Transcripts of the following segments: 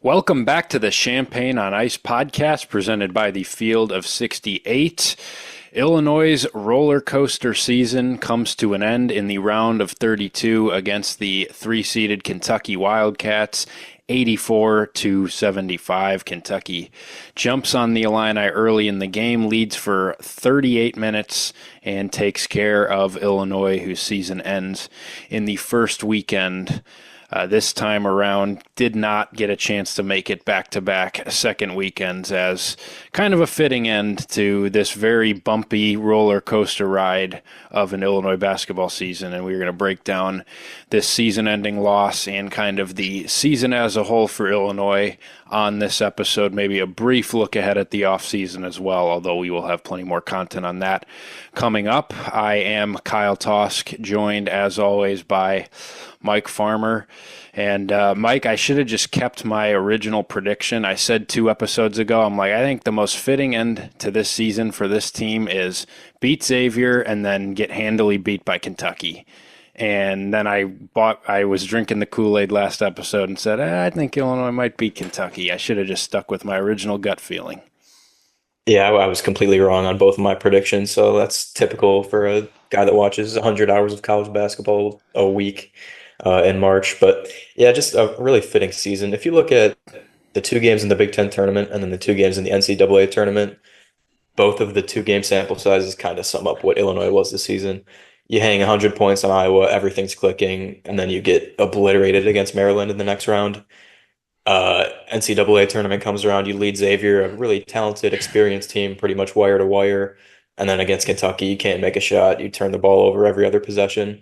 Welcome back to the Champagne on Ice podcast presented by the Field of 68. Illinois' roller coaster season comes to an end in the round of 32 against the three-seeded Kentucky Wildcats. 84-75. Kentucky jumps on the Illini early in the game, leads for 38 minutes, and takes care of Illinois, whose season ends in the first weekend. This time around, did not get a chance to make it back-to-back second weekends as kind of a fitting end to this very bumpy roller coaster ride of an Illinois basketball season. And we're going to break down this season-ending loss and kind of the season as a whole for Illinois on this episode. Maybe a brief look ahead at the offseason as well, although we will have plenty more content on that coming up. I am Kyle Tausk, joined as always by Mike Farmer. And Mike, I should have just kept my original prediction. I said 2 episodes ago, I'm like, I think the most fitting end to this season for this team is beat Xavier and then get handily beat by Kentucky. And then I was drinking the Kool-Aid last episode and said, I think Illinois might beat Kentucky. I should have just stuck with my original gut feeling. Yeah, I was completely wrong on both of my predictions, so that's typical for a guy that watches 100 hours of college basketball a week in March. But yeah, just a really fitting season. If you look at the 2 games in the Big Ten tournament and then the 2 games in the NCAA tournament, both of the 2-game sample sizes kind of sum up what Illinois was this season. You hang 100 points on Iowa, everything's clicking, and then you get obliterated against Maryland in the next round. NCAA tournament comes around, you lead Xavier, a really talented, experienced team, pretty much wire to wire. And then against Kentucky, you can't make a shot. You turn the ball over every other possession,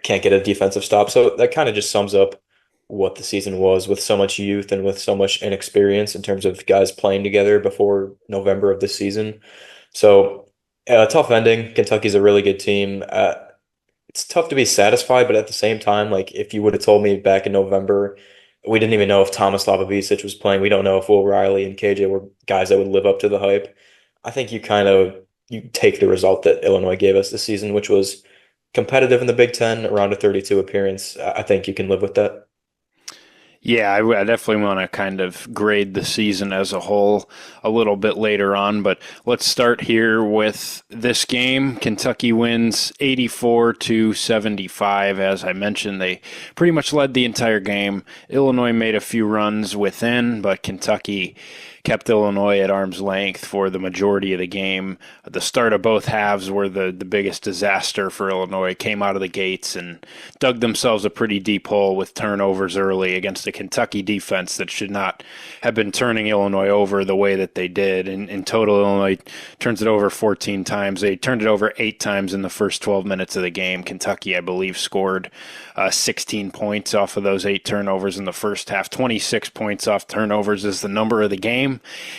can't get a defensive stop. So that kind of just sums up what the season was with so much youth and with so much inexperience in terms of guys playing together before November of this season. So tough ending. Kentucky's a really good team. It's tough to be satisfied, but at the same time, like if you would have told me back in November, we didn't even know if Thomas Slavovicic was playing. We don't know if Will Riley and KJ were guys that would live up to the hype. I think you take the result that Illinois gave us this season, which was competitive in the Big Ten, around a 32 appearance. I think you can live with that. Yeah, I definitely want to kind of grade the season as a whole a little bit later on, but let's start here with this game. Kentucky wins 84-75. As I mentioned, they pretty much led the entire game. Illinois made a few runs within, but Kentucky kept Illinois at arm's length for the majority of the game. The start of both halves were the biggest disaster for Illinois. Came out of the gates and dug themselves a pretty deep hole with turnovers early against a Kentucky defense that should not have been turning Illinois over the way that they did. In total, Illinois turns it over 14 times. They turned it over 8 times in the first 12 minutes of the game. Kentucky, I believe, scored 16 points off of those 8 turnovers in the first half. 26 points off turnovers is the number of the game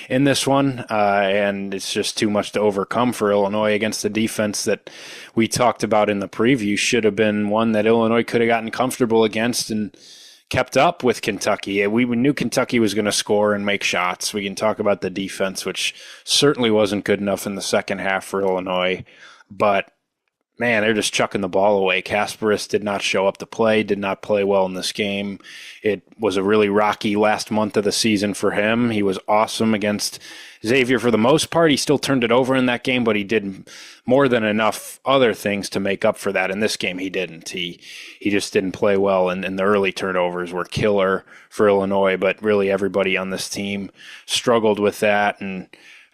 in this one, and it's just too much to overcome for Illinois against a defense that we talked about in the preview should have been one that Illinois could have gotten comfortable against and kept up with Kentucky. We knew Kentucky was going to score and make shots. We can talk about the defense, which certainly wasn't good enough in the second half for Illinois, but man, they're just chucking the ball away. Kasparis did not show up to play, did not play well in this game. It was a really rocky last month of the season for him. He was awesome against Xavier for the most part. He still turned it over in that game, but he did more than enough other things to make up for that. In this game, he didn't. He just didn't play well, and the early turnovers were killer for Illinois, but really everybody on this team struggled with that, and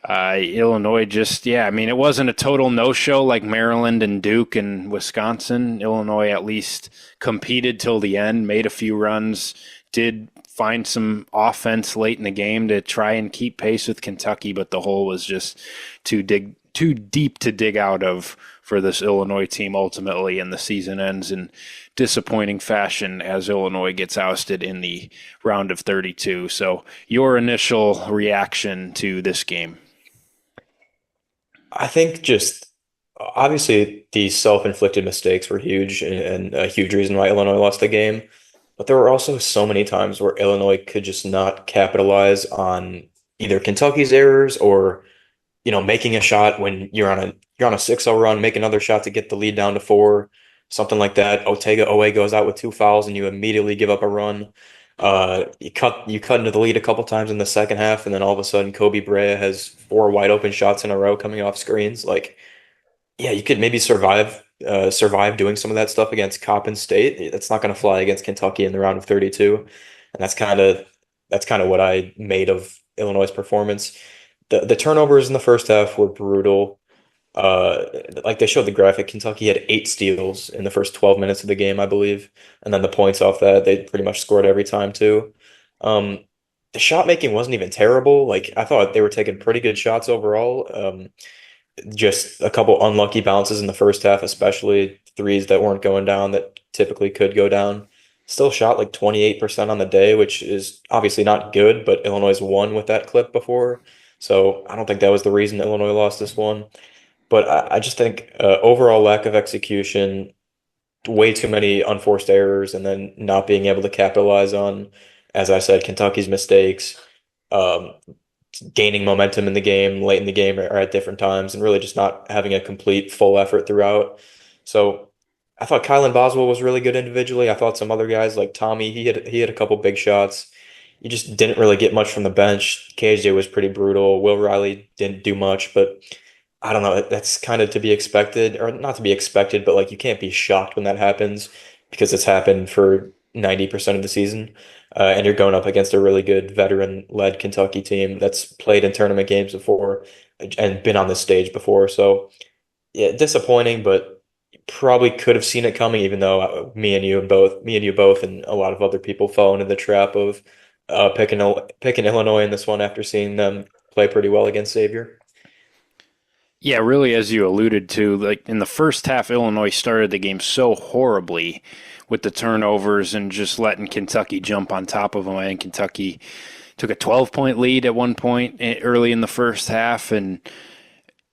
Illinois it wasn't a total no-show like Maryland and Duke and Wisconsin. Illinois at least competed till the end, made a few runs, did find some offense late in the game to try and keep pace with Kentucky, but the hole was just too deep to dig out of for this Illinois team ultimately, and the season ends in disappointing fashion as Illinois gets ousted in the round of 32. So your initial reaction to this game? I think just obviously these self-inflicted mistakes were huge and a huge reason why Illinois lost the game. But there were also so many times where Illinois could just not capitalize on either Kentucky's errors or, making a shot when you're on a 6-0 run, make another shot to get the lead down to 4, something like that. Otega Owe goes out with 2 fouls and you immediately give up a run. You cut into the lead a couple times in the second half, and then all of a sudden Kobe Brea has four wide open shots in a row coming off screens. Like, yeah, you could maybe survive doing some of that stuff against Coppin State. That's not going to fly against Kentucky in the round of 32, and that's kind of what I made of Illinois' performance. The turnovers in the first half were brutal. Like they showed the graphic, Kentucky had 8 steals in the first 12 minutes of the game, I believe, and then the points off that they pretty much scored every time too. Um, the shot making wasn't even terrible. Like I thought they were taking pretty good shots overall. Just a couple unlucky bounces in the first half, especially threes that weren't going down that typically could go down. Still shot like 28% on the day, which is obviously not good, but Illinois won with that clip before. So I don't think that was the reason Illinois lost this one. But I just think overall lack of execution, way too many unforced errors, and then not being able to capitalize on, as I said, Kentucky's mistakes. Um, Gaining momentum in the game, late in the game, or at different times, and really just not having a complete full effort throughout. So I thought Kylan Boswell was really good individually. I thought some other guys like Tommy, he had a couple big shots. You just didn't really get much from the bench. KJ was pretty brutal. Will Riley didn't do much, but I don't know. That's kind of to be expected, or not to be expected, but like you can't be shocked when that happens because it's happened for 90% of the season. And you're going up against a really good veteran-led Kentucky team that's played in tournament games before and been on this stage before. So, yeah, disappointing, but probably could have seen it coming, even though me and you both, and a lot of other people fell into the trap of picking Illinois in this one after seeing them play pretty well against Xavier. Yeah, really, as you alluded to, like in the first half, Illinois started the game so horribly with the turnovers and just letting Kentucky jump on top of them. I think Kentucky took a 12-point lead at one point early in the first half, and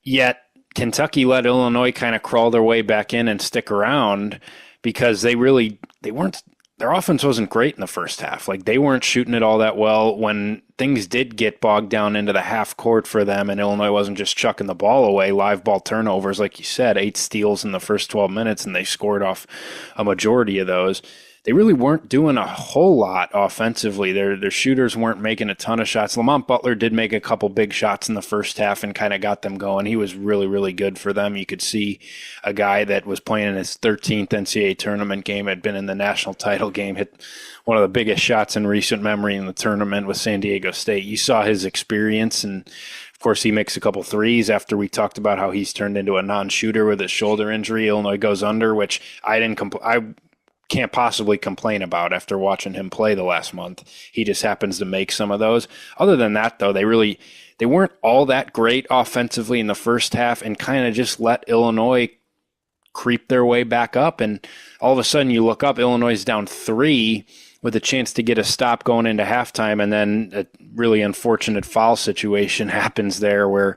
yet Kentucky let Illinois kind of crawl their way back in and stick around because they weren't their offense wasn't great in the first half. Like they weren't shooting it all that well when things did get bogged down into the half court for them and Illinois wasn't just chucking the ball away, live ball turnovers, like you said, 8 steals in the first 12 minutes and they scored off a majority of those. They really weren't doing a whole lot offensively. Their shooters weren't making a ton of shots. Lamont Butler did make a couple big shots in the first half and kind of got them going. He was really, really good for them. You could see a guy that was playing in his 13th NCAA tournament game, had been in the national title game, hit one of the biggest shots in recent memory in the tournament with San Diego State. You saw his experience, and of course, he makes a couple threes after we talked about how he's turned into a non-shooter with his shoulder injury. Illinois goes under, which I can't possibly complain about after watching him play the last month. He just happens to make some of those. Other than that, though, they weren't all that great offensively in the first half and kind of just let Illinois creep their way back up. And all of a sudden you look up, Illinois is down 3 with a chance to get a stop going into halftime, and then a really unfortunate foul situation happens there where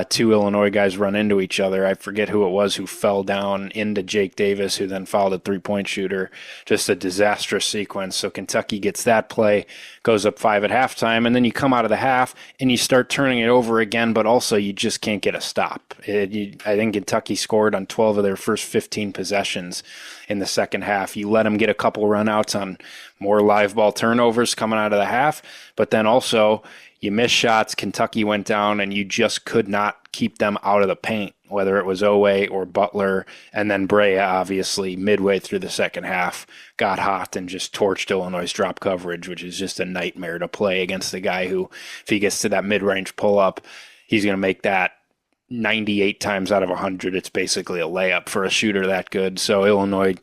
2 Illinois guys run into each other. I forget who it was who fell down into Jake Davis, who then fouled a 3-point shooter. Just a disastrous sequence. So Kentucky gets that play, goes up 5 at halftime, and then you come out of the half and you start turning it over again, but also you just can't get a stop. I think Kentucky scored on 12 of their first 15 possessions in the second half. You let them get a couple runouts on more live ball turnovers coming out of the half, but then also you miss shots. Kentucky went down and you just could not keep them out of the paint, whether it was Owe or Butler. And then Brea, obviously, midway through the second half, got hot and just torched Illinois' drop coverage, which is just a nightmare to play against a guy who, if he gets to that mid-range pull-up, he's going to make that 98 times out of 100. It's basically a layup for a shooter that good. So Illinois,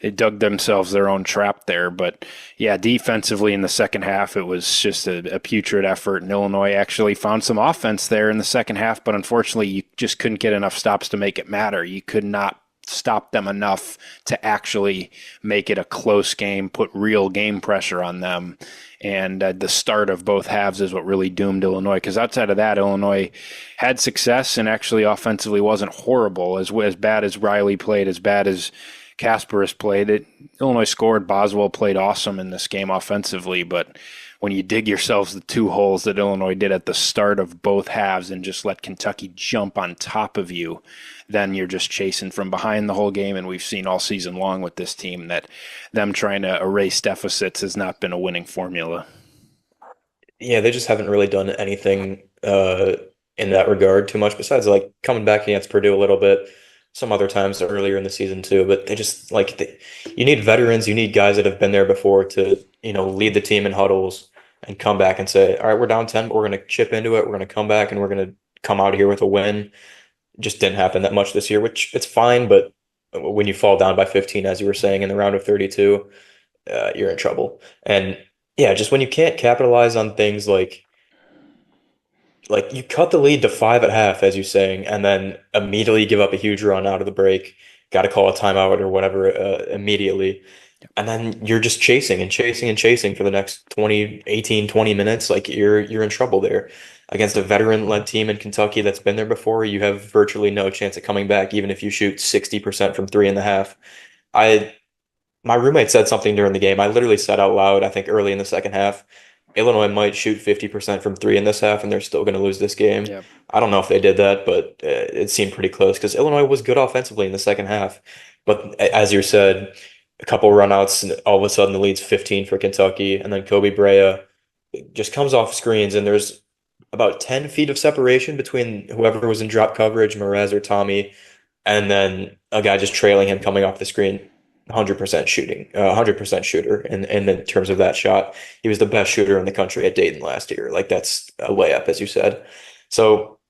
it dug themselves their own trap there. But yeah, defensively in the second half, it was just a putrid effort. And Illinois actually found some offense there in the second half, but unfortunately you just couldn't get enough stops to make it matter. You could not stop them enough to actually make it a close game, put real game pressure on them. And the start of both halves is what really doomed Illinois, because outside of that, Illinois had success and actually offensively wasn't horrible. As bad as Riley played, as bad as Kasparis played it. Illinois scored. Boswell played awesome in this game offensively, but when you dig yourselves the 2 holes that Illinois did at the start of both halves and just let Kentucky jump on top of you, then you're just chasing from behind the whole game. And we've seen all season long with this team that them trying to erase deficits has not been a winning formula. Yeah, they just haven't really done anything in that regard too much, besides like coming back against Purdue a little bit, some other times earlier in the season too. But they just you need veterans, you need guys that have been there before to, lead the team in huddles and come back and say, all right, we're down 10, but we're going to chip into it. We're going to come back and we're going to come out here with a win. Just didn't happen that much this year, which it's fine. But when you fall down by 15, as you were saying, in the round of 32, you're in trouble. And yeah, just when you can't capitalize on things like you cut the lead to 5 at half, as you're saying, and then immediately give up a huge run out of the break, got to call a timeout or whatever immediately. And then you're just chasing and chasing and chasing for the next 20 minutes. Like you're in trouble there. Against a veteran-led team in Kentucky that's been there before, you have virtually no chance of coming back, even if you shoot 60% from 3.5. My roommate said something during the game. I literally said out loud, I think early in the second half, Illinois might shoot 50% from 3 in this half, and they're still going to lose this game. Yep. I don't know if they did that, but it seemed pretty close because Illinois was good offensively in the second half. But as you said, a couple runouts, and all of a sudden the lead's 15 for Kentucky, and then Kobe Brea just comes off screens, and there's about 10 feet of separation between whoever was in drop coverage, Mraz or Tommy, and then a guy just trailing him coming off the screen. 100% shooting, 100% shooter in terms of that shot. He was the best shooter in the country at Dayton last year. Like that's a layup, as you said. So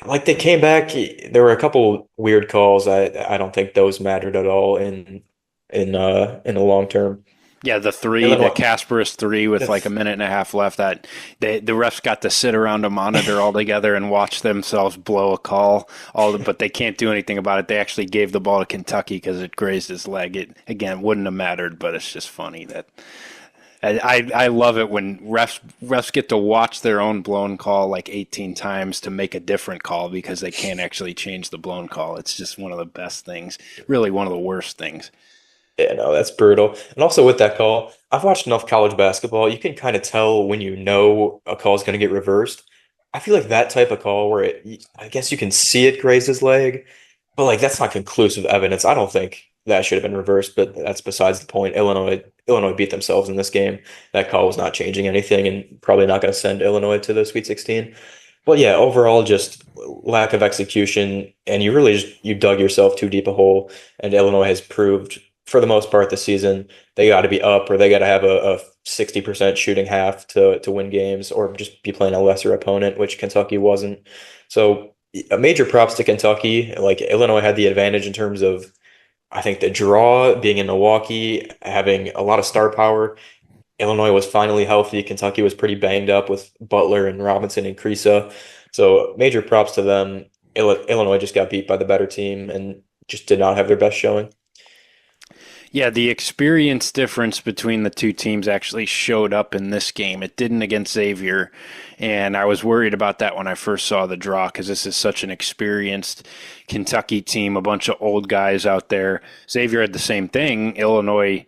like they came back. There were a couple weird calls. I don't think those mattered at all in the long term. Yeah, the Kasparis 3 with like a minute and a half left. That the refs got to sit around a monitor all together and watch themselves blow a call. But they can't do anything about it. They actually gave the ball to Kentucky because it grazed his leg. It again wouldn't have mattered, but it's just funny that I love it when refs get to watch their own blown call like 18 times to make a different call because they can't actually change the blown call. It's just one of the best things, really one of the worst things. Yeah, no, that's brutal. And also with that call, I've watched enough college basketball. You can kind of tell when you know a call is going to get reversed. I feel like that type of call where I guess you can see it graze his leg, but like that's not conclusive evidence. I don't think that should have been reversed, but that's besides the point. Illinois beat themselves in this game. That call was not changing anything and probably not going to send Illinois to the Sweet 16. But yeah, overall, just lack of execution, and you dug yourself too deep a hole, and Illinois has proved for the most part this season, they got to be up or they got to have a 60% shooting half to win games or just be playing a lesser opponent, which Kentucky wasn't. So a major props to Kentucky. Like Illinois had the advantage in terms of, I think, the draw, being in Milwaukee, having a lot of star power. Illinois was finally healthy. Kentucky was pretty banged up with Butler and Robinson and Kriisa. So major props to them. Illinois just got beat by the better team and just did not have their best showing. Yeah, the experience difference between the two teams actually showed up in this game. It didn't against Xavier, and I was worried about that when I first saw the draw because this is such an experienced Kentucky team, a bunch of old guys out there. Xavier had the same thing. Illinois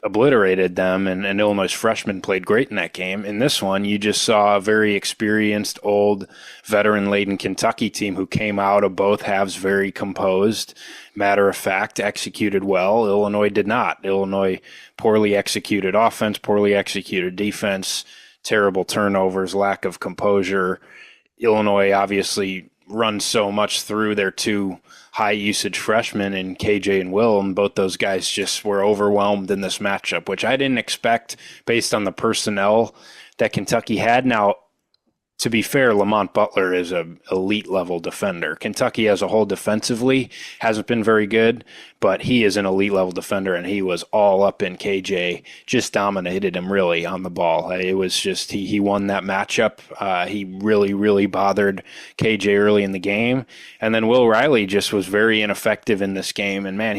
obliterated them, and Illinois' freshmen played great in that game. In this one, you just saw a very experienced, old, veteran-laden Kentucky team who came out of both halves very composed, matter of fact, executed well. Illinois did not. Illinois poorly executed offense, poorly executed defense, terrible turnovers, lack of composure. Illinois obviously runs so much through their two high-usage freshmen in KJ and Will, and both those guys just were overwhelmed in this matchup, which I didn't expect based on the personnel that Kentucky had. Now, to be fair, Lamont Butler is an elite-level defender. Kentucky as a whole defensively hasn't been very good, but he is an elite-level defender, and he was all up in KJ, just dominated him really on the ball. It was just he won that matchup. He really, really bothered KJ early in the game. And then Will Riley just was very ineffective in this game, and man,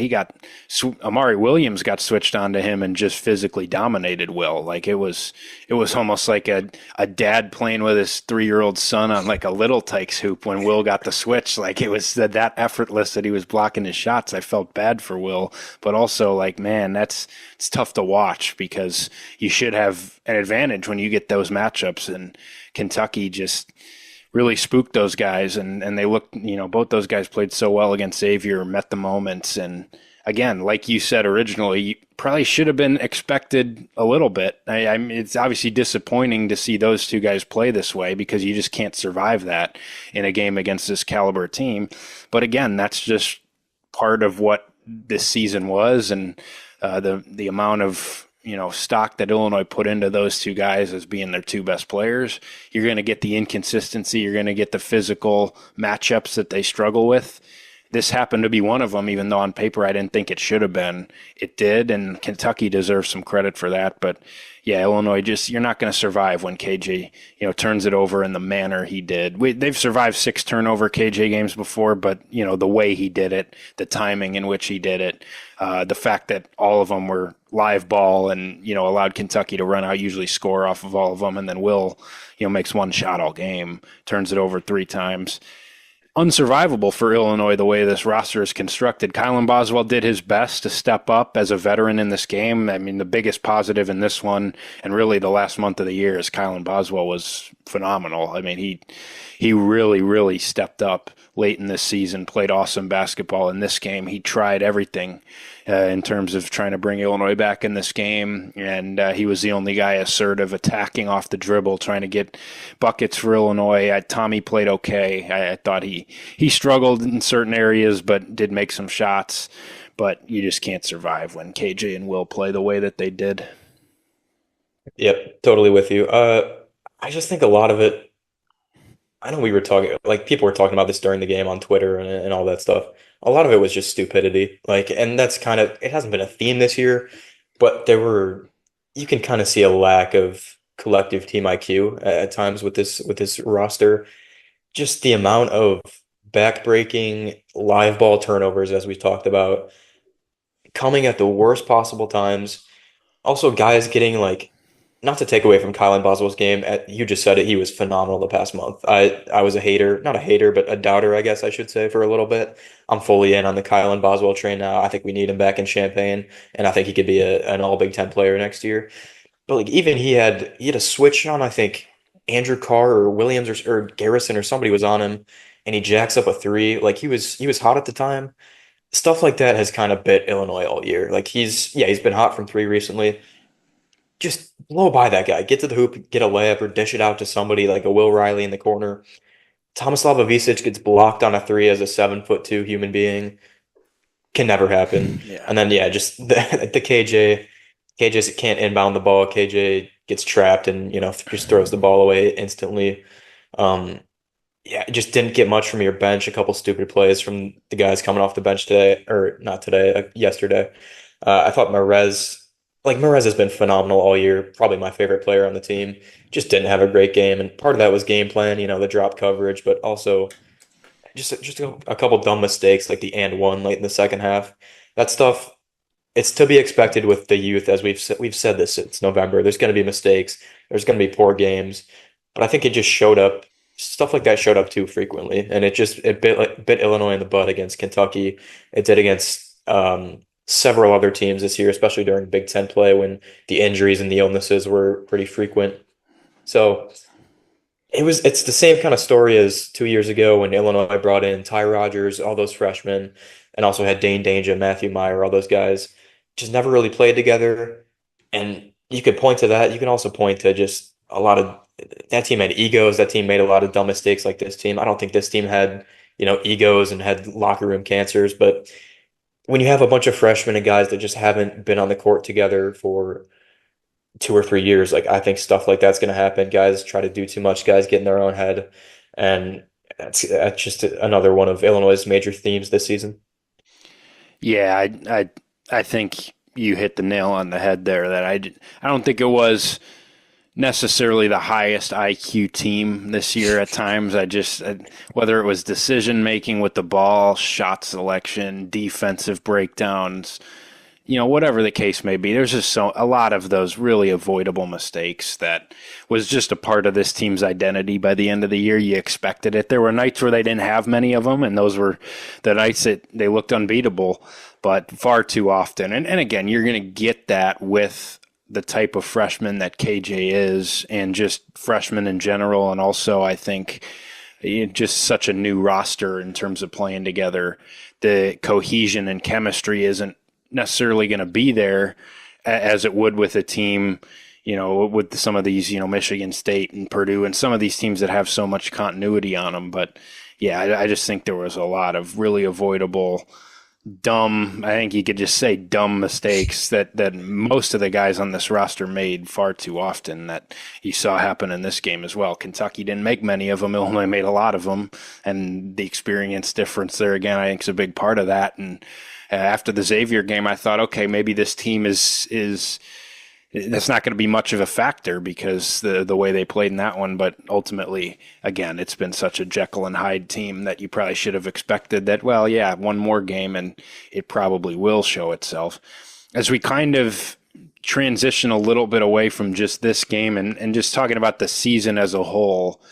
Amari Williams got switched onto him and just physically dominated Will. Like it was almost like a dad playing with his 3-year-old son on like a Little Tykes hoop when Will got the switch. Like it was that effortless that he was blocking his shots. I felt bad for Will, but also like, man, it's tough to watch because you should have an advantage when you get those matchups. And Kentucky just really spooked those guys, and they looked, both those guys played so well against Xavier, met the moments, and again, like you said originally, you probably should have been expected a little bit. It's obviously disappointing to see those two guys play this way because you just can't survive that in a game against this caliber team. But again, that's just part of what this season was, and the amount of stock that Illinois put into those two guys as being their two best players. You're going to get the inconsistency. You're going to get the physical matchups that they struggle with. This happened to be one of them, even though on paper I didn't think it should have been. It did, and Kentucky deserves some credit for that. But yeah, Illinois you're not going to survive when KJ, turns it over in the manner he did. They've survived 6 turnover KJ games before, but the way he did it, the timing in which he did it, the fact that all of them were live ball and allowed Kentucky to run out, usually score off of all of them, and then Will, makes one shot all game, turns it over 3 times. Unsurvivable for Illinois the way this roster is constructed. Kylan Boswell did his best to step up as a veteran in this game. I mean, the biggest positive in this one, and really the last month of the year, is Kylan Boswell was phenomenal. I mean, he really, really stepped up late in this season, played awesome basketball in this game. He tried everything in terms of trying to bring Illinois back in this game, and he was the only guy assertive, attacking off the dribble, trying to get buckets for Illinois. Tommy played okay. I thought he struggled in certain areas, but did make some shots. But you just can't survive when KJ and Will play the way that they did. Yep, totally with you. I just think a lot of it, I know we were talking, like people were talking about this during the game on Twitter and all that stuff. A lot of it was just stupidity. Like, and that's kind of, it hasn't been a theme this year, but you can kind of see a lack of collective team IQ at times with this roster. Just the amount of backbreaking live ball turnovers, as we talked about, coming at the worst possible times. Also, guys getting like, not to take away from Kylan Boswell's game, you just said it, he was phenomenal the past month. I was a hater, not a hater, but a doubter, I guess I should say, for a little bit. I'm fully in on the Kylan Boswell train now. I think we need him back in Champaign, and I think he could be an all Big Ten player next year. But like even he had a switch on, I think Andrew Carr or Williams or Garrison or somebody was on him, and he jacks up a 3. Like he was hot at the time. Stuff like that has kind of bit Illinois all year. Like he's been hot from 3 recently. Just blow by that guy. Get to the hoop, get a layup, or dish it out to somebody like a Will Riley in the corner. Tomislav Ivicic gets blocked on a 3 as a 7'2" human being. Can never happen. Yeah. And then just the KJ just can't inbound the ball. KJ gets trapped and just throws the ball away instantly. It just didn't get much from your bench. A couple stupid plays from the guys coming off the bench today, or not today, yesterday. I thought Merez has been phenomenal all year, probably my favorite player on the team. Just didn't have a great game, and part of that was game plan, the drop coverage, but also just a couple dumb mistakes like the and one late in the second half. That stuff, it's to be expected with the youth, as we've said this since November. There's going to be mistakes, there's going to be poor games, but I think it just showed up. Stuff like that showed up too frequently, and it bit Illinois in the butt against Kentucky. It did against several other teams this year, especially during Big Ten play when the injuries and the illnesses were pretty frequent. So it's the same kind of story as 2 years ago when Illinois brought in Ty Rodgers, all those freshmen, and also had Dane Danger, Matthew Meyer, all those guys just never really played together. And you could point to that. You can also point to just a lot of that team had egos. That team made a lot of dumb mistakes like this team. I don't think this team had, egos and had locker room cancers, but when you have a bunch of freshmen and guys that just haven't been on the court together for 2 or 3 years, like I think stuff like that's going to happen. Guys try to do too much. Guys get in their own head, and that's just another one of Illinois' major themes this season. Yeah, I think you hit the nail on the head there. That I don't think it was necessarily the highest IQ team this year at times. Whether it was decision making with the ball, shot selection, defensive breakdowns, whatever the case may be, there's just a lot of those really avoidable mistakes that was just a part of this team's identity by the end of the year. You expected it. There were nights where they didn't have many of them, and those were the nights that they looked unbeatable, but far too often. And again, you're going to get that with the type of freshman that KJ is, and just freshmen in general. And also, I think just such a new roster in terms of playing together. The cohesion and chemistry isn't necessarily going to be there as it would with a team, with some of these, Michigan State and Purdue and some of these teams that have so much continuity on them. But yeah, I just think there was a lot of really avoidable, dumb, I think you could just say dumb mistakes that most of the guys on this roster made far too often, that you saw happen in this game as well. Kentucky didn't make many of them. Illinois made a lot of them. And the experience difference there, again, I think is a big part of that. And after the Xavier game, I thought, okay, maybe this team is that's not going to be much of a factor because the way they played in that one. But ultimately, again, it's been such a Jekyll and Hyde team that you probably should have expected that, well, yeah, one more game and it probably will show itself. As we kind of transition a little bit away from just this game and just talking about the season as a whole,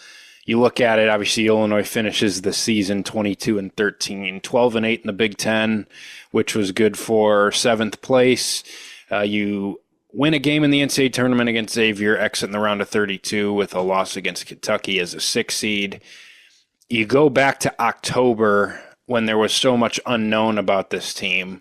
you look at it, obviously Illinois finishes the season 22-13, 12-8 in the Big Ten, which was good for 7th place. You win a game in the NCAA tournament against Xavier, exit in the round of 32 with a loss against Kentucky as a 6 seed. You go back to October when there was so much unknown about this team.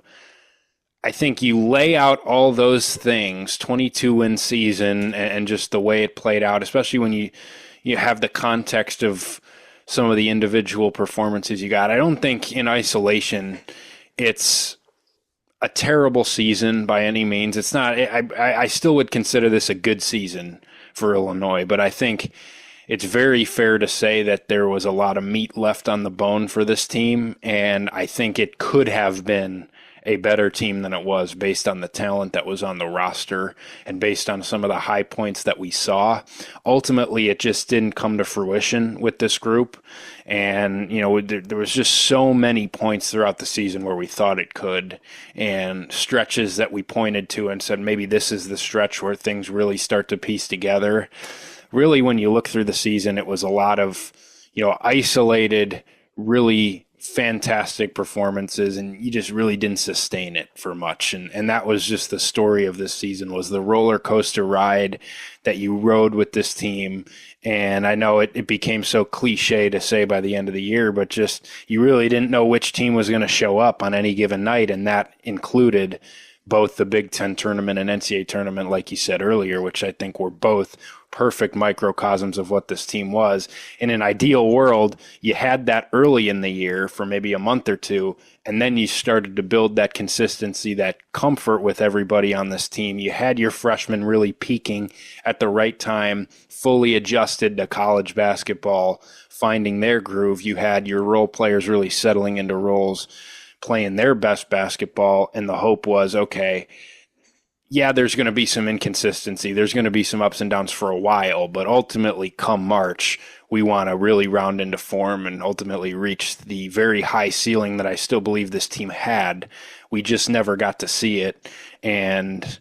I think you lay out all those things, 22-win season, and just the way it played out, especially when you have the context of some of the individual performances you got. I don't think in isolation it's a terrible season by any means. It's not. I still would consider this a good season for Illinois, but I think it's very fair to say that there was a lot of meat left on the bone for this team, and I think it could have been a better team than it was based on the talent that was on the roster and based on some of the high points that we saw. Ultimately, it just didn't come to fruition with this group. And, there was just so many points throughout the season where we thought it could, and stretches that we pointed to and said, maybe this is the stretch where things really start to piece together. Really, when you look through the season, it was a lot of, isolated, really fantastic performances, and you just really didn't sustain it for much. And that was just the story of this season, was the roller coaster ride that you rode with this team. And I know it became so cliche to say by the end of the year, but just you really didn't know which team was going to show up on any given night. And that included both the Big Ten tournament and NCAA tournament, like you said earlier, which I think were both perfect microcosms of what this team was. In an ideal world, you had that early in the year for maybe a month or two, and then you started to build that consistency, that comfort with everybody on this team. You had your freshmen really peaking at the right time, fully adjusted to college basketball, finding their groove. You had your role players really settling into roles, playing their best basketball, and the hope was, okay, yeah, there's going to be some inconsistency. There's going to be some ups and downs for a while, but ultimately come March, we want to really round into form and ultimately reach the very high ceiling that I still believe this team had. We just never got to see it. And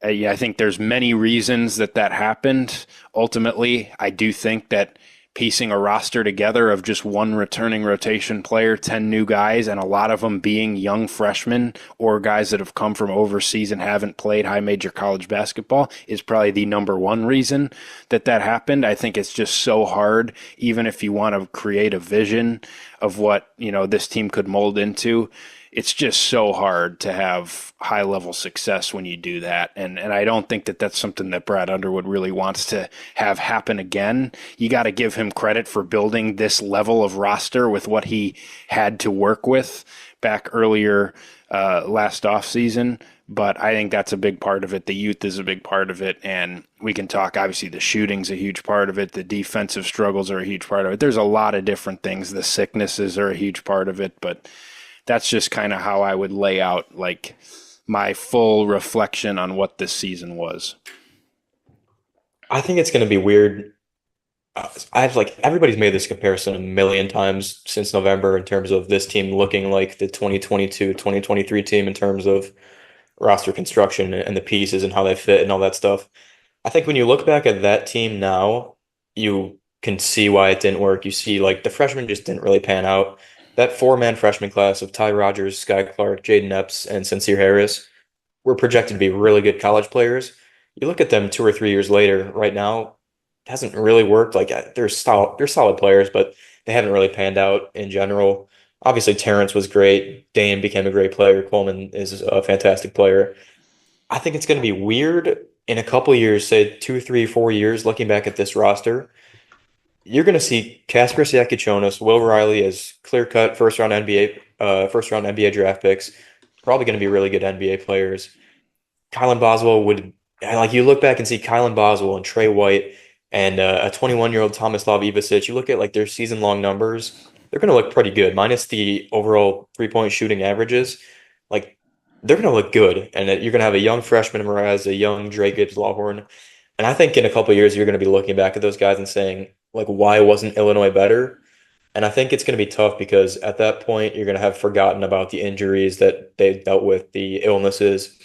I think there's many reasons that happened. Ultimately, I do think that piecing a roster together of just one returning rotation player, 10 new guys, and a lot of them being young freshmen or guys that have come from overseas and haven't played high major college basketball is probably the number one reason that happened. I think it's just so hard, even if you want to create a vision of what, this team could mold into. It's just so hard to have high level success when you do that. And I don't think that that's something that Brad Underwood really wants to have happen again. You got to give him credit for building this level of roster with what he had to work with back earlier last offseason. But I think that's a big part of it. The youth is a big part of it. And we can talk, obviously, the shooting's a huge part of it. The defensive struggles are a huge part of it. There's a lot of different things. The sicknesses are a huge part of it. But that's just kind of how I would lay out like my full reflection on what this season was. I think it's going to be weird. I've everybody's made this comparison a million times since November in terms of this team looking like the 2022-2023 team in terms of roster construction and the pieces and how they fit and all that stuff. I think when you look back at that team now, you can see why it didn't work. You see, like, the freshmen just didn't really pan out. That four-man freshman class of Ty Rogers, Sky Clark, Jaden Epps, and Sincere Harris were projected to be really good college players. You look at them 2 or 3 years later, right now, it hasn't really worked. Like, they're solid players, but they haven't really panned out in general. Obviously, Terrence was great. Dane became a great player. Coleman is a fantastic player. I think it's going to be weird in a couple of years, say 2, 3, 4 years, looking back at this roster. You're going to see Casper Siakichonis, Will Riley as clear-cut first round NBA draft picks. Probably going to be really good NBA players. Kylan Boswell would, like, you look back and see Kylan Boswell and Trey White and a 21-year-old Tomislav Ivasic. You look at like their season-long numbers, they're going to look pretty good, minus the overall three-point shooting averages. Like, they're going to look good, and you're going to have a young freshman Mraz, a young Drake Gibbs Lawhorn, and I think in a couple of years you're going to be looking back at those guys and saying, like, why wasn't Illinois better? And I think it's going to be tough because at that point, you're going to have forgotten about the injuries that they dealt with, the illnesses,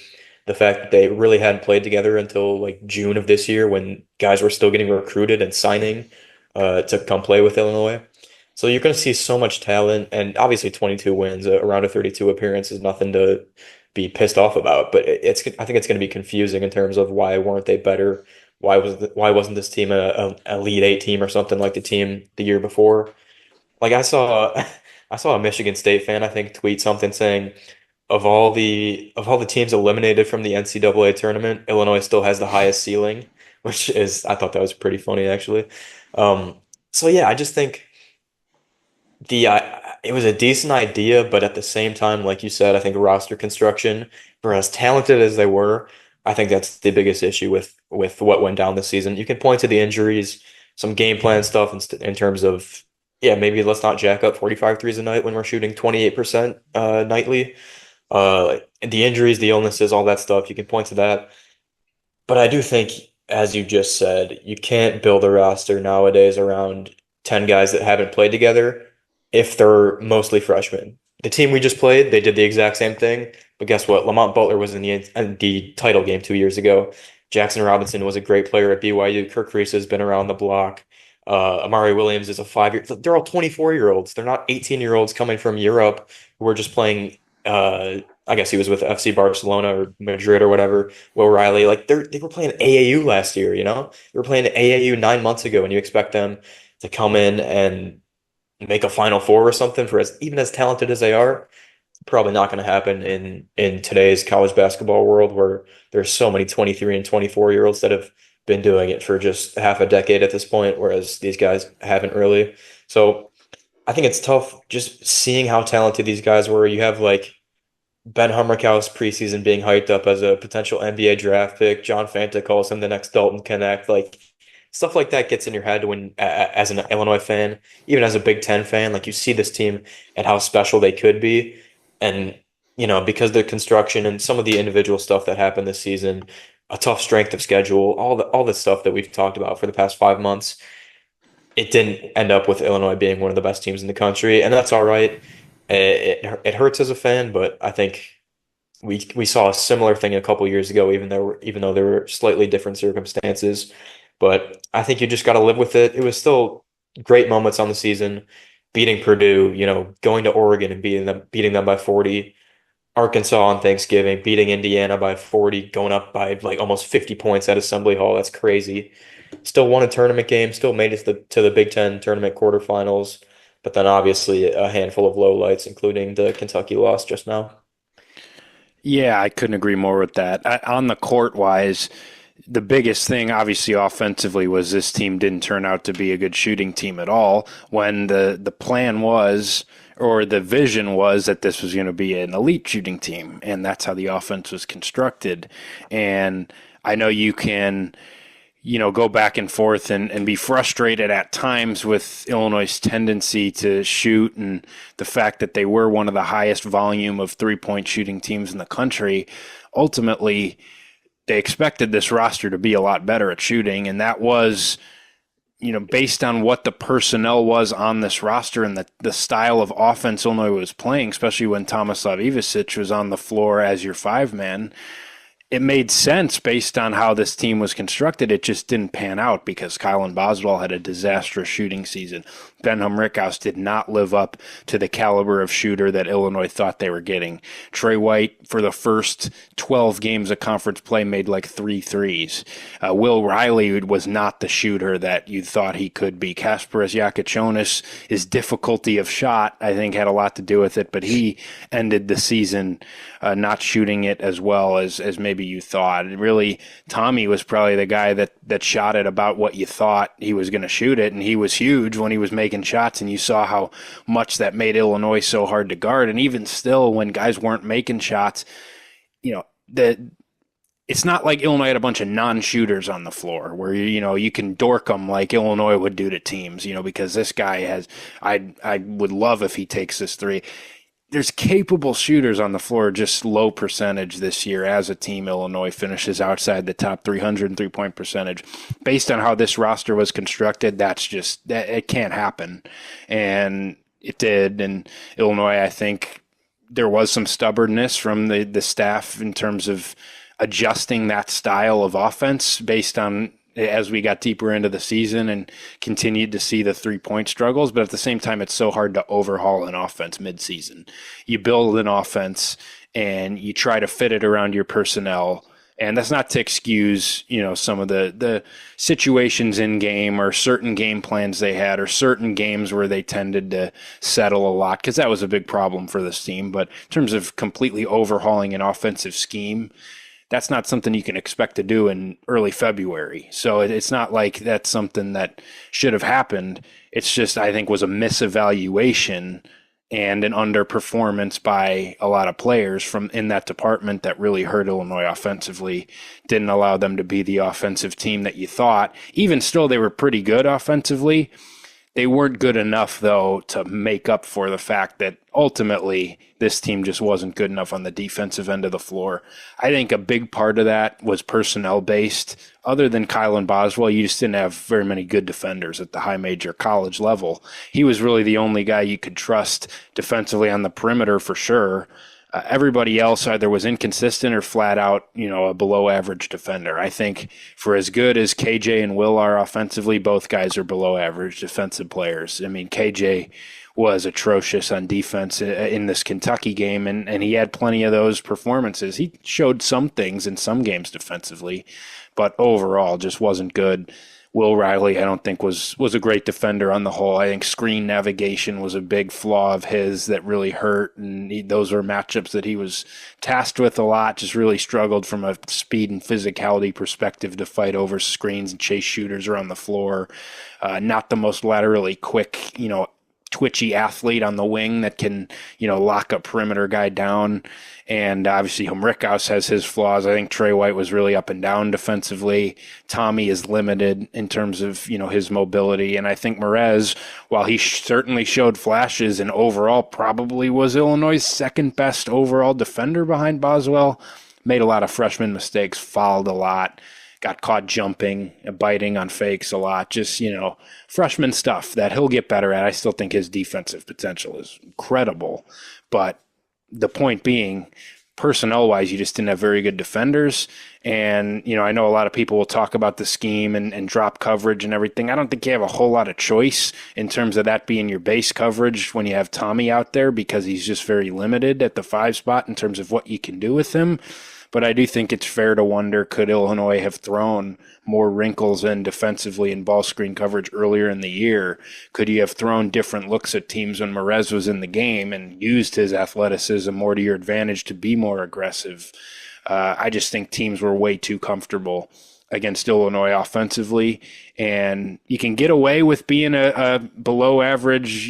the fact that they really hadn't played together until like June of this year when guys were still getting recruited and signing to come play with Illinois. So you're going to see so much talent, and obviously 22 wins, a round of 32 appearance is nothing to be pissed off about. But I think it's going to be confusing in terms of why weren't they better? Why wasn't this team a Elite Eight team or something like the team the year before? Like, I saw a Michigan State fan, I think, tweet something saying of all the teams eliminated from the NCAA tournament, Illinois still has the highest ceiling, which is, I thought that was pretty funny actually. Um, so yeah, I just think it was a decent idea, but at the same time, like you said, I think roster construction, for as talented as they were, I think that's the biggest issue with what went down this season. You can point to the injuries, some game plan stuff in terms of, yeah, maybe let's not jack up 45 threes a night when we're shooting 28% nightly. The injuries, the illnesses, all that stuff, you can point to that. But I do think, as you just said, you can't build a roster nowadays around 10 guys that haven't played together if they're mostly freshmen. The team we just played, they did the exact same thing. But guess what? Lamont Butler was in the title game 2 years ago. Jackson Robinson was a great player at BYU. Kirk Reese has been around the block. Amari Williams is a 5-year. They're all 24-year-olds. They're not 18-year-olds coming from Europe who are just playing. I guess he was with FC Barcelona or Madrid or whatever. Will Riley, like they were playing AAU last year. They were playing AAU 9 months ago, and you expect them to come in and make a Final Four or something for even as talented as they are. Probably not going to happen in today's college basketball world where there's so many 23 and 24-year-olds that have been doing it for just half a decade at this point, whereas these guys haven't really. So I think it's tough just seeing how talented these guys were. You have like Ben Hummerkaus preseason being hyped up as a potential NBA draft pick. John Fanta calls him the next Dalton Connect. Like, stuff like that gets in your head when, as an Illinois fan, even as a Big Ten fan, like, you see this team and how special they could be. And, because of the construction and some of the individual stuff that happened this season, a tough strength of schedule, all the stuff that we've talked about for the past 5 months, it didn't end up with Illinois being one of the best teams in the country, and that's all right. It hurts as a fan, but I think we saw a similar thing a couple years ago, even though there were slightly different circumstances. But I think you just got to live with it. It was still great moments on the season, beating Purdue, going to Oregon and beating them by 40, Arkansas on Thanksgiving, beating Indiana by 40, going up by like almost 50 points at Assembly Hall. That's crazy. Still won a tournament game, still made it to the Big Ten tournament quarterfinals, but then obviously a handful of lowlights, including the Kentucky loss just now. Yeah, I couldn't agree more with that. On the court wise, the biggest thing, obviously, offensively, was this team didn't turn out to be a good shooting team at all. When the plan was, or the vision was, that this was going to be an elite shooting team, and that's how the offense was constructed. And I know you can, go back and forth and be frustrated at times with Illinois' tendency to shoot and the fact that they were one of the highest volume of three-point shooting teams in the country. Ultimately, they expected this roster to be a lot better at shooting, and that was, based on what the personnel was on this roster and the style of offense Illinois was playing, especially when Tomislav Ivicic was on the floor as your five-man, it made sense based on how this team was constructed. It just didn't pan out because Kylan Boswell had a disastrous shooting season. Ben Rickhouse did not live up to the caliber of shooter that Illinois thought they were getting. Trey White, for the first 12 games of conference play, made like 3 threes. Will Riley was not the shooter that you thought he could be. Kasparas Yakichonis, his difficulty of shot, I think, had a lot to do with it, but he ended the season not shooting it as well as maybe you thought. And really, Tommy was probably the guy that shot it about what you thought he was going to shoot it, and he was huge when he was making shots, and you saw how much that made Illinois so hard to guard. And even still, when guys weren't making shots, it's not like Illinois had a bunch of non-shooters on the floor where you can dork them like Illinois would do to teams, because this guy has. I would love if he takes this three. There's capable shooters on the floor, just low percentage this year as a team. Illinois finishes outside the top 300 in three-point percentage. Based on how this roster was constructed, it can't happen. And it did. And Illinois, I think there was some stubbornness from the staff in terms of adjusting that style of offense based on as we got deeper into the season and continued to see the three-point struggles. But at the same time, it's so hard to overhaul an offense mid-season. You build an offense and you try to fit it around your personnel. And that's not to excuse, some of the situations in game or certain game plans they had or certain games where they tended to settle a lot, because that was a big problem for this team. But in terms of completely overhauling an offensive scheme, that's not something you can expect to do in early February. So it's not like that's something that should have happened. It's just, I think, was a misevaluation and an underperformance by a lot of players from in that department that really hurt Illinois offensively, didn't allow them to be the offensive team that you thought. Even still, they were pretty good offensively. They weren't good enough, though, to make up for the fact that ultimately this team just wasn't good enough on the defensive end of the floor. I think a big part of that was personnel-based. Other than Kylan Boswell, you just didn't have very many good defenders at the high major college level. He was really the only guy you could trust defensively on the perimeter for sure. Everybody else either was inconsistent or flat out, a below average defender. I think for as good as KJ and Will are offensively, both guys are below average defensive players. I mean, KJ was atrocious on defense in this Kentucky game, and he had plenty of those performances. He showed some things in some games defensively, but overall just wasn't good. Will Riley, I don't think, was a great defender on the whole. I think screen navigation was a big flaw of his that really hurt, and those were matchups that he was tasked with a lot, just really struggled from a speed and physicality perspective to fight over screens and chase shooters around the floor. Not the most laterally quick, twitchy athlete on the wing that can, lock a perimeter guy down. And obviously Rickhouse has his flaws. I think Trey White was really up and down defensively. Tommy is limited in terms of, his mobility. And I think Merez, while he certainly showed flashes and overall probably was Illinois' second best overall defender behind Boswell, made a lot of freshman mistakes, fouled a lot, got caught jumping, biting on fakes a lot, just, freshman stuff that he'll get better at. I still think his defensive potential is incredible. But the point being, personnel-wise, you just didn't have very good defenders. And, I know a lot of people will talk about the scheme and drop coverage and everything. I don't think you have a whole lot of choice in terms of that being your base coverage when you have Tommy out there, because he's just very limited at the 5 spot in terms of what you can do with him. But I do think it's fair to wonder, could Illinois have thrown more wrinkles in defensively in ball screen coverage earlier in the year? Could you have thrown different looks at teams when Merez was in the game and used his athleticism more to your advantage to be more aggressive? I just think teams were way too comfortable against Illinois offensively, and you can get away with being a below average,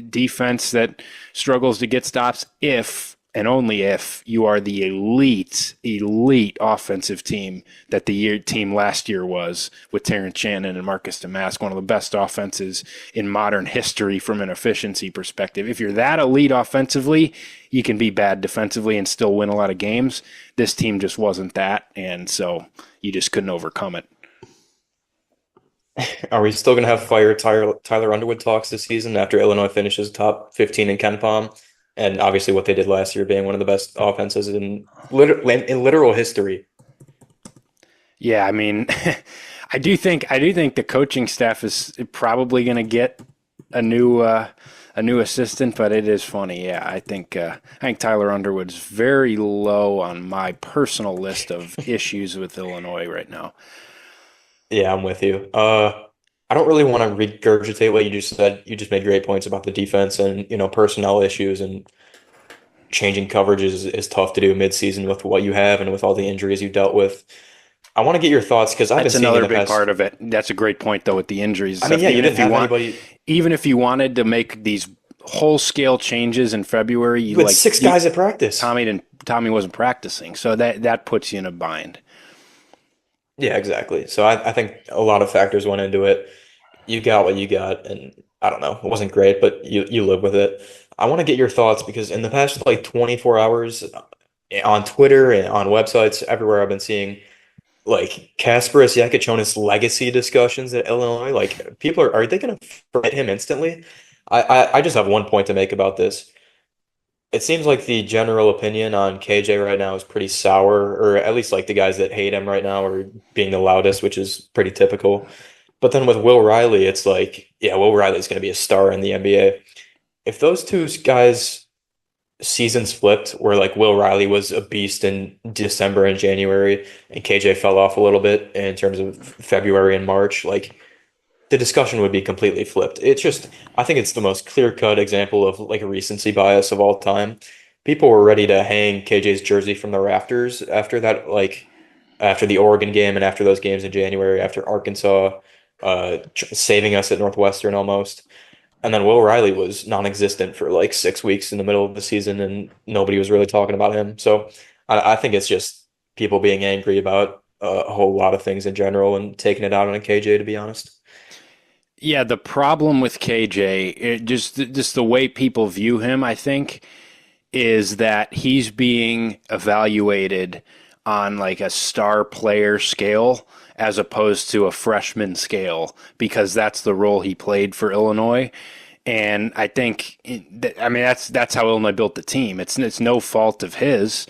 defense that struggles to get stops if and only if you are the elite offensive team that the team last year was, with Terrence Shannon and Marcus Damask, one of the best offenses in modern history from an efficiency perspective. If you're that elite offensively, you can be bad defensively and still win a lot of games. This team just wasn't that, and so you just couldn't overcome it. Are we still gonna have fire Tyler Underwood talks this season after Illinois finishes top 15 in Ken Palm? And obviously what they did last year being one of the best offenses in literal history. Yeah, I mean, I do think the coaching staff is probably going to get a new assistant, but it is funny. Yeah, I think Tyler Underwood's very low on my personal list of issues with Illinois right now. Yeah, I'm with you. I don't really want to regurgitate what you just said. You just made great points about the defense and, personnel issues and changing coverages is tough to do midseason with what you have and with all the injuries you dealt with. I want to get your thoughts because I've been That's seeing in another the big past. part of it. That's a great point though with the injuries and I mean, stuff. yeah, you didn't have anybody. Even if you wanted to make these whole scale changes in February, You had six guys at practice. Tommy wasn't practicing, so that puts you in a bind. Yeah, exactly. So I think a lot of factors went into it. You got what you got, and I don't know, it wasn't great, but you live with it. I want to get your thoughts because in the past like 24 hours on Twitter and on websites everywhere, I've been seeing like Kasparas Yakichonis legacy discussions at Illinois. Like people are they going to forget him instantly? I just have one point to make about this. It seems like the general opinion on KJ right now is pretty sour, or at least like the guys that hate him right now are being the loudest, which is pretty typical. But then with Will Riley, it's like, yeah, Will Riley's going to be a star in the NBA. If those two guys' seasons flipped, where like Will Riley was a beast in December and January, and KJ fell off a little bit in terms of February and March, like the discussion would be completely flipped. It's just, I think it's the most clear-cut example of like a recency bias of all time. People were ready to hang KJ's jersey from the rafters after that, like after the Oregon game and after those games in January, after Arkansas saving us at Northwestern almost. And then Will Riley was non-existent for like 6 weeks in the middle of the season, and nobody was really talking about him. So I think it's just people being angry about a whole lot of things in general and taking it out on KJ, to be honest. Yeah, the problem with KJ, just the way people view him, I think, is that he's being evaluated on like a star player scale as opposed to a freshman scale because that's the role he played for Illinois. And I think, I mean, that's how Illinois built the team. It's no fault of his.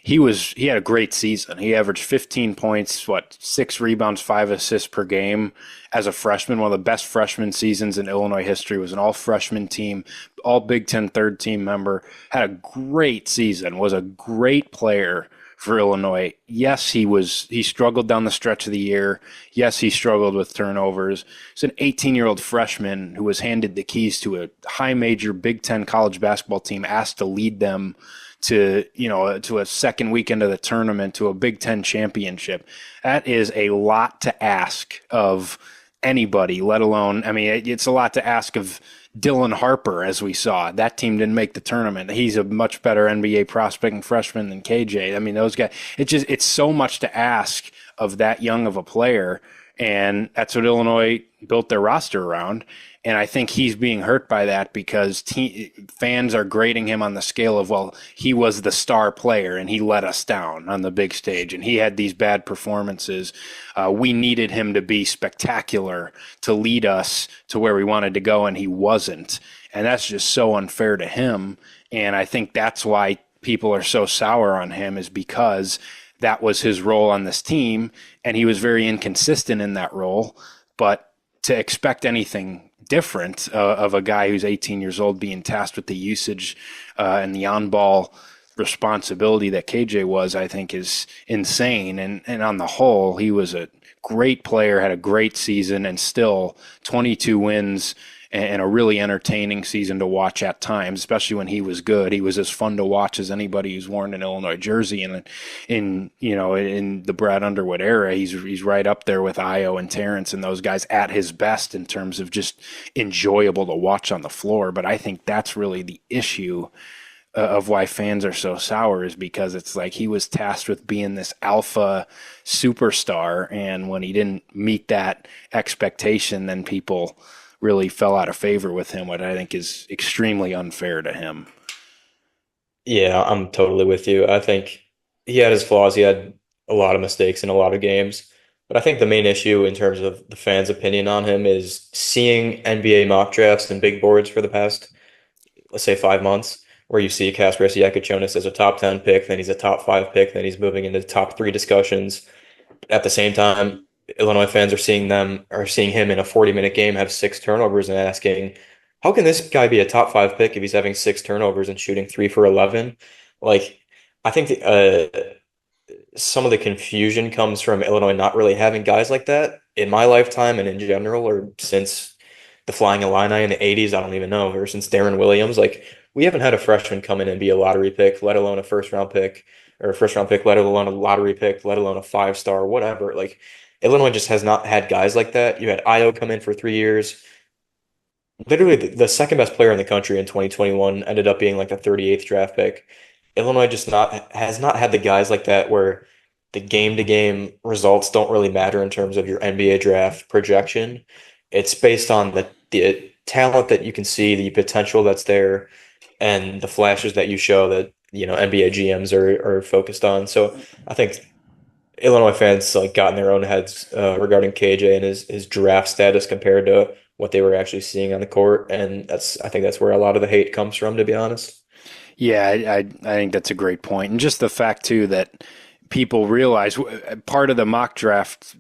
He had a great season. He averaged 15 points, 6 rebounds, 5 assists per game as a freshman. One of the best freshman seasons in Illinois history. Was an all freshman team, all Big Ten third team member. Had a great season. Was a great player for Illinois. Yes, he struggled down the stretch of the year. Yes, he struggled with turnovers. He's an 18-year-old freshman who was handed the keys to a high major Big Ten college basketball team, asked to lead them to a second weekend of the tournament, to a Big Ten championship. That is a lot to ask of anybody, let alone, I mean, it's a lot to ask of Dylan Harper, as we saw. That team didn't make the tournament. He's a much better NBA prospect and freshman than KJ. I mean, those guys, it's so much to ask of that young of a player. And that's what Illinois built their roster around. And I think he's being hurt by that because fans are grading him on the scale of, well, he was the star player and he let us down on the big stage and he had these bad performances. We needed him to be spectacular to lead us to where we wanted to go, and he wasn't. And that's just so unfair to him. And I think that's why people are so sour on him, is because that was his role on this team, and he was very inconsistent in that role. But to expect anything different of a guy who's 18 years old being tasked with the usage and the on-ball responsibility that KJ was, I think is insane. And on the whole, he was a great player, had a great season, and still 22 wins and a really entertaining season to watch at times, especially when he was good. He was as fun to watch as anybody who's worn an Illinois jersey. And in the Brad Underwood era, he's right up there with Io and Terrence and those guys at his best in terms of just enjoyable to watch on the floor. But I think that's really the issue of why fans are so sour, is because it's like he was tasked with being this alpha superstar, and when he didn't meet that expectation, then people really fell out of favor with him, what I think is extremely unfair to him. Yeah, I'm totally with you. I think he had his flaws. He had a lot of mistakes in a lot of games. But I think the main issue in terms of the fans' opinion on him is seeing NBA mock drafts and big boards for the past, let's say, 5 months, where you see Kasparas Jakubonis as a top 10 pick, then he's a top 5 pick, then he's moving into top three discussions. At the same time, Illinois fans are seeing him in a 40-minute game have 6 turnovers and asking, how can this guy be a top 5 pick if he's having 6 turnovers and shooting 3 for 11? Like, I think some of the confusion comes from Illinois not really having guys like that in my lifetime and in general, or since the Flying Illini in the 80s, I don't even know, or since Darren Williams. Like, we haven't had a freshman come in and be a lottery pick, let alone a first round pick, or a first round pick, let alone a lottery pick, let alone a 5-star, whatever. Like, Illinois just has not had guys like that. You had Io come in for 3 years. Literally, the second best player in the country in 2021 ended up being like the 38th draft pick. Illinois just not has not had the guys like that where the game to game results don't really matter in terms of your NBA draft projection. It's based on the talent that you can see, the potential that's there, and the flashes that you show that, NBA GMs are focused on. So I think Illinois fans like got in their own heads regarding KJ and his draft status compared to what they were actually seeing on the court, and I think that's where a lot of the hate comes from, to be honest. Yeah, I think that's a great point. And just the fact, too, that people realize part of the mock draft,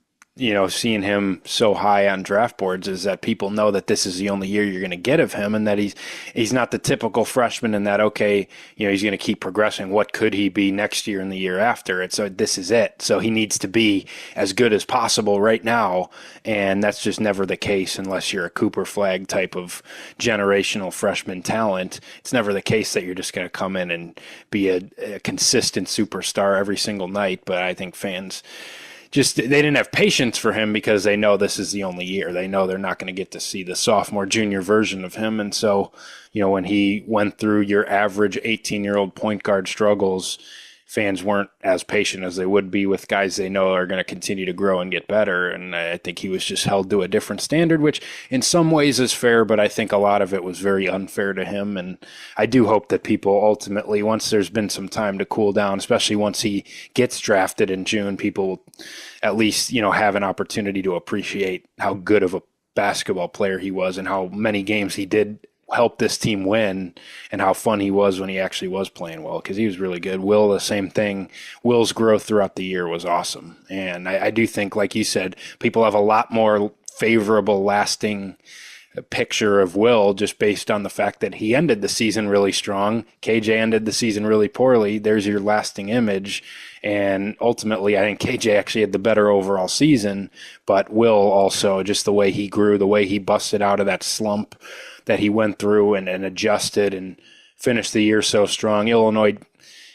seeing him so high on draft boards is that people know that this is the only year you're going to get of him and that he's not the typical freshman and that, okay, he's going to keep progressing. What could he be next year and the year after? This is it. So he needs to be as good as possible right now. And that's just never the case unless you're a Cooper Flag type of generational freshman talent. It's never the case that you're just going to come in and be a consistent superstar every single night. But I think fans they didn't have patience for him because they know this is the only year. They know they're not going to get to see the sophomore, junior version of him. And so, when he went through your average 18-year-old point guard struggles, fans weren't as patient as they would be with guys they know are going to continue to grow and get better. And I think he was just held to a different standard, which in some ways is fair, but I think a lot of it was very unfair to him. And I do hope that people ultimately, once there's been some time to cool down, especially once he gets drafted in June, people will at least, have an opportunity to appreciate how good of a basketball player he was and how many games he did help this team win and how fun he was when he actually was playing well, because he was really good. Will, the same thing. Will's growth throughout the year was awesome. And I do think, like you said, people have a lot more favorable, lasting picture of Will just based on the fact that he ended the season really strong. KJ ended the season really poorly. There's your lasting image. And ultimately, I think KJ actually had the better overall season, but Will also, just the way he grew, the way he busted out of that slump that he went through and adjusted and finished the year so strong. Illinois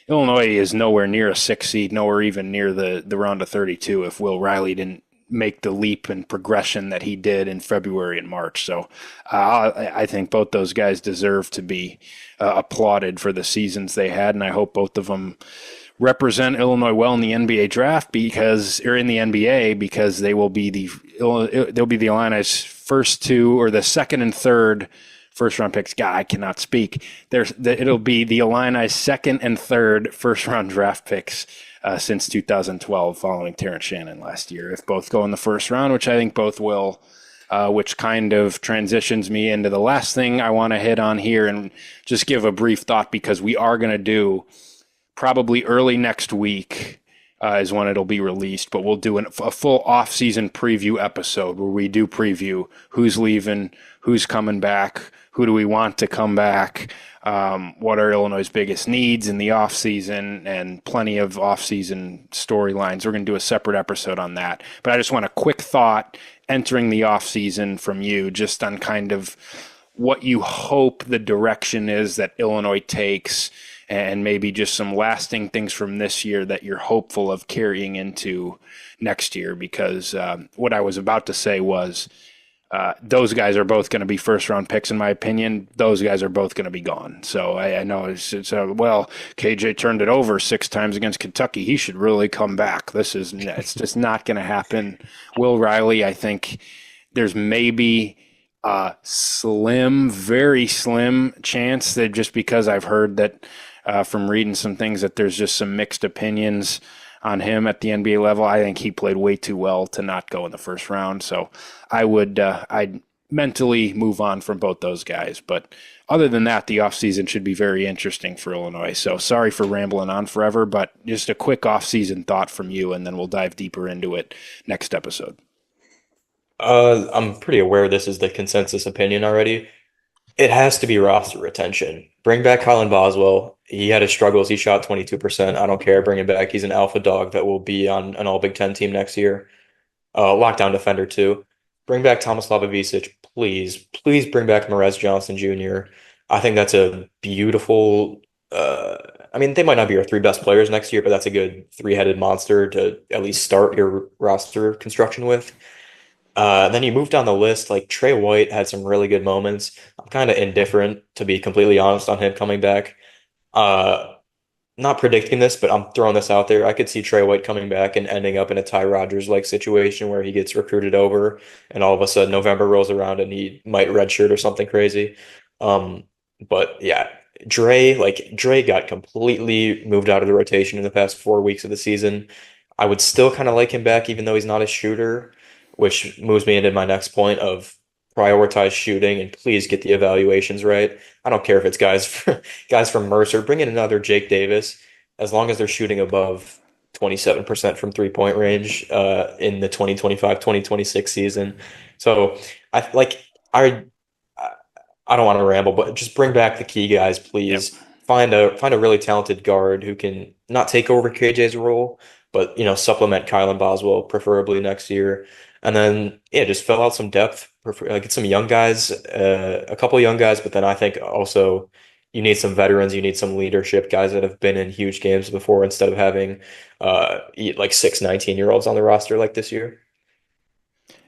is nowhere near a 6 seed, nowhere even near the round of 32 if Will Riley didn't make the leap and progression that he did in February and March. So I think both those guys deserve to be applauded for the seasons they had, and I hope both of them represent Illinois well in the NBA draft or in the NBA because they'll be the Illini's first two or the second and third first round picks. God, I cannot speak. It'll be the Illini's second and third first round draft picks since 2012, following Terrence Shannon last year. If both go in the first round, which I think both will, which kind of transitions me into the last thing I want to hit on here and just give a brief thought, because we are going to do probably early next week is when it'll be released, but we'll do a full off-season preview episode where we do preview who's leaving, who's coming back, who do we want to come back, what are Illinois' biggest needs in the off-season, and plenty of off-season storylines. We're going to do a separate episode on that. But I just want a quick thought entering the off-season from you, just on kind of what you hope the direction is that Illinois takes, and maybe just some lasting things from this year that you're hopeful of carrying into next year. Because what I was about to say was those guys are both going to be first-round picks, in my opinion. Those guys are both going to be gone. So I know well, KJ turned it over 6 times against Kentucky. He should really come back. It's just not going to happen. Will Riley, I think there's maybe a very slim chance that, just because I've heard that from reading some things, that there's just some mixed opinions on him at the NBA level. I think he played way too well to not go in the first round. So I'd mentally move on from both those guys. But other than that, the offseason should be very interesting for Illinois. So sorry for rambling on forever, but just a quick offseason thought from you, and then we'll dive deeper into it next episode. I'm pretty aware this is the consensus opinion already. It has to be roster retention. Bring back Colin Boswell. He had his struggles. He shot 22%. I don't care. Bring him back. He's an alpha dog that will be on an all Big Ten team next year. Lockdown defender too. Bring back Tomislav Ivisic, please. Please bring back Morez Johnson Jr. I think that's a beautiful. I mean, they might not be your three best players next year, but that's a good three-headed monster to at least start your roster construction with. Then you move down the list, like Trey White had some really good moments. I'm kind of indifferent, to be completely honest, on him coming back. Uh, Not predicting this, but I'm throwing this out there. I could see Trey White coming back and ending up in a Ty Rodgers like situation where he gets recruited over, and all of a sudden November rolls around and he might redshirt or something crazy. Um, but yeah, Dre got completely moved out of the rotation in the past 4 weeks of the season. I would still kind of like him back, even though he's not a shooter, which moves me into my next point of prioritize shooting and please get the evaluations right. I don't care if it's guys from Mercer. Bring in another Jake Davis, as long as they're shooting above 27% from 3-point range in the 2025-2026 season. So I like I don't want to ramble, but just bring back the key guys, Yep. please. Find a really talented guard who can not take over KJ's role, but supplement Kylan Boswell preferably next year. And then yeah, just fill out some depth. Get some young guys, a couple of young guys, but then I think also you need some veterans. You need some leadership guys that have been in huge games before instead of having like 6 19-year-olds on the roster like this year.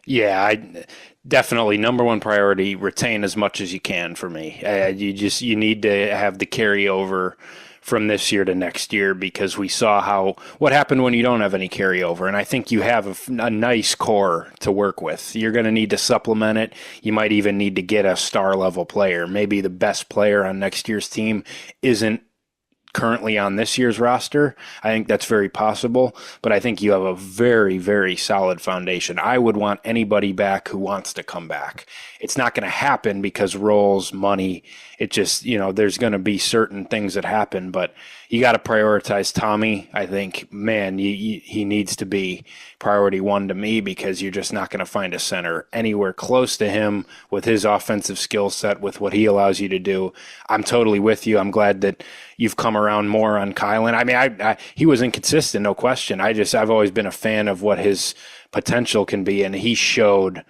Yeah, I definitely number one priority, retain as much as you can for me. You need to have the carryover from this year to next year because we saw what happened when you don't have any carryover, and I think you have a nice core to work with. You're going to need to supplement it. You might even need to get a star level player. Maybe the best player on next year's team isn't currently on this year's roster. I think that's very possible, but I think you have a very, very solid foundation. I would want anybody back who wants to come back. It's not going to happen because roles, money, it just, there's going to be certain things that happen, but you got to prioritize Tommy. I think, man, he needs to be priority one to me because you're just not going to find a center anywhere close to him with his offensive skill set, with what he allows you to do. I'm totally with you. I'm glad that you've come around more on Kylan. I mean, he was inconsistent, no question. I've always been a fan of what his potential can be, and he showed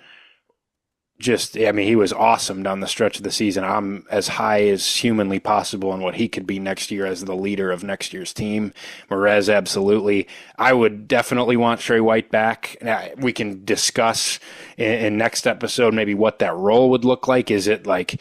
he was awesome down the stretch of the season. I'm as high as humanly possible on what he could be next year as the leader of next year's team. Morez, absolutely. I would definitely want Trey White back. We can discuss in next episode maybe what that role would look like. Is it like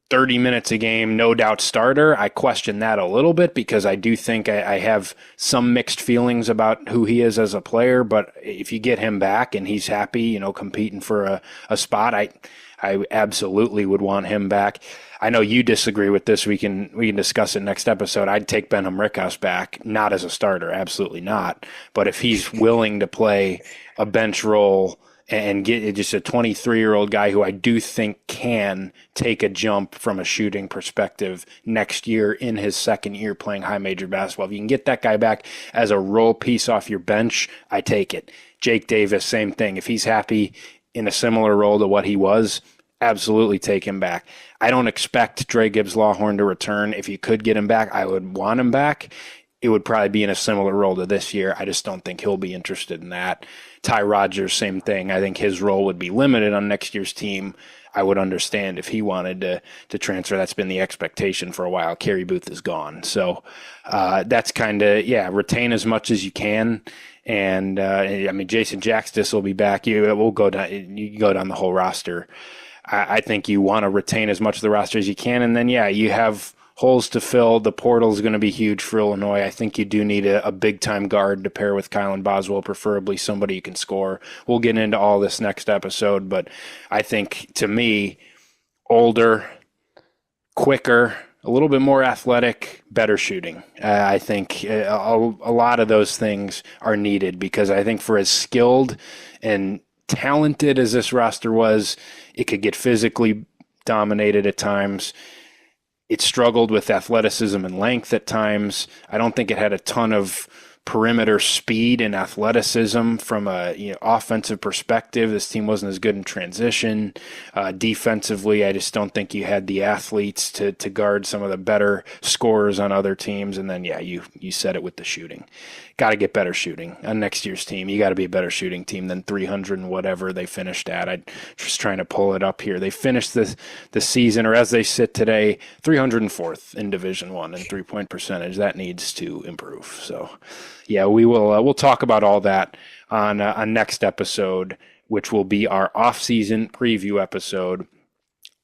30 minutes a game, no doubt starter? I question that a little bit because I do think I have some mixed feelings about who he is as a player. But if you get him back and he's happy, competing for a spot, I absolutely would want him back. I know you disagree with this. We can discuss it next episode. I'd take Benham Rickhouse back, not as a starter, absolutely not. But if he's willing to play a bench role and get just a 23-year-old guy who I do think can take a jump from a shooting perspective next year in his second year playing high major basketball. If you can get that guy back as a role piece off your bench, I take it. Jake Davis, same thing. If he's happy in a similar role to what he was, absolutely take him back. I don't expect Dre Gibbs-Lawhorn to return. If you could get him back, I would want him back. It would probably be in a similar role to this year. I just don't think he'll be interested in that. Ty Rodgers, same thing. I think his role would be limited on next year's team. I would understand if he wanted to transfer. That's been the expectation for a while. Kerry Booth is gone. So that's kind of, retain as much as you can. And, Jason Jackstis will be back. You can go down the whole roster. I think you want to retain as much of the roster as you can. And then, you have holes to fill. The portal is going to be huge for Illinois. I think you do need a big-time guard to pair with Kylan Boswell, preferably somebody who can score. We'll get into all this next episode, but I think, to me, older, quicker, a little bit more athletic, better shooting. I think a lot of those things are needed because I think for as skilled and talented as this roster was, it could get physically dominated at times. It struggled with athleticism and length at times. I don't think it had a ton of perimeter speed and athleticism from a offensive perspective. This team wasn't as good in transition. Defensively, I just don't think you had the athletes to guard some of the better scorers on other teams. And then, you said it with the shooting. Got to get better shooting on next year's team. You got to be a better shooting team than 300 and whatever they finished at. I'm just trying to pull it up here. They finished the season, or as they sit today, 304th in Division I in three-point percentage. That needs to improve. So, we'll talk about all that on next episode, which will be our off-season preview episode.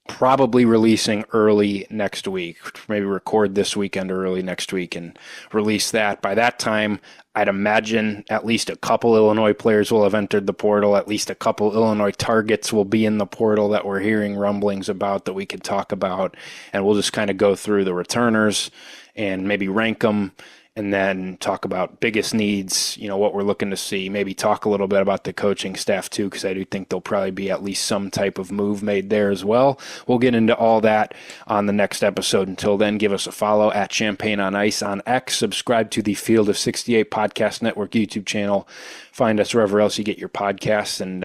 Probably releasing early next week, maybe record this weekend or early next week and release that. By that time, I'd imagine at least a couple Illinois players will have entered the portal. At least a couple Illinois targets will be in the portal that we're hearing rumblings about that we could talk about. And we'll just kind of go through the returners and maybe rank them, and then talk about biggest needs, what we're looking to see. Maybe talk a little bit about the coaching staff too, because I do think there'll probably be at least some type of move made there as well. We'll get into all that on the next episode. Until then, give us a follow at Champagne on Ice on X. Subscribe to the Field of 68 Podcast Network YouTube channel. Find us wherever else you get your podcasts, and